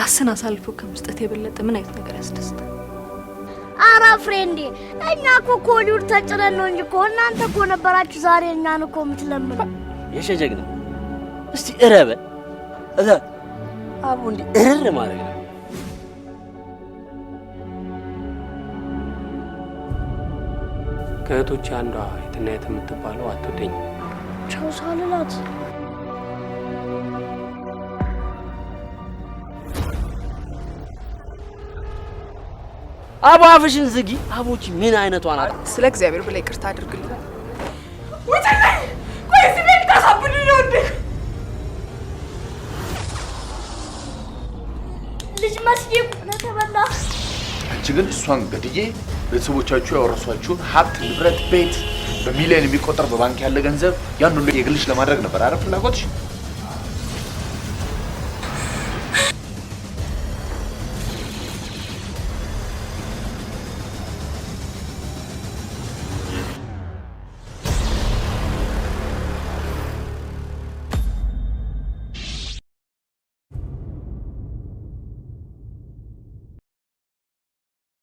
ራስን አሳልፎ ከመስጠት የበለጠ ምን አይነት ነገር ያስደስታል? አራ ፍሬንዴ እኛ እኮ ኮሊውድ ተጭነን ነው እንጂ እኮ እናንተ እኮ ነበራችሁ ዛሬ እኛን እኮ የምትለምኑ። የሸጀግና እስቲ እረበ እዛ አቡ እንዲ እርር ማድረግ ነው። ከእህቶቼ አንዷ የትና የት የምትባለው አትወደኝ ቻው ሳልላት አቡ አፍሽን ዝጊ። አቡቺ ምን አይነቷ ናት? ስለ እግዚአብሔር ብለ ይቅርታ አድርግልኝ። ወጣኝ ቆይ ስሜን ታሳብዱኝ ነው እንዴ? ልጅ መስጊድ ነተበላ አንቺ ግን እሷን ገድዬ ቤተሰቦቻችሁ ያወረሷችሁን ሀብት ንብረት ቤት በሚሊዮን የሚቆጠር በባንክ ያለ ገንዘብ ያን ሁሉ የግልሽ ለማድረግ ነበር አይደል ፍላጎትሽ?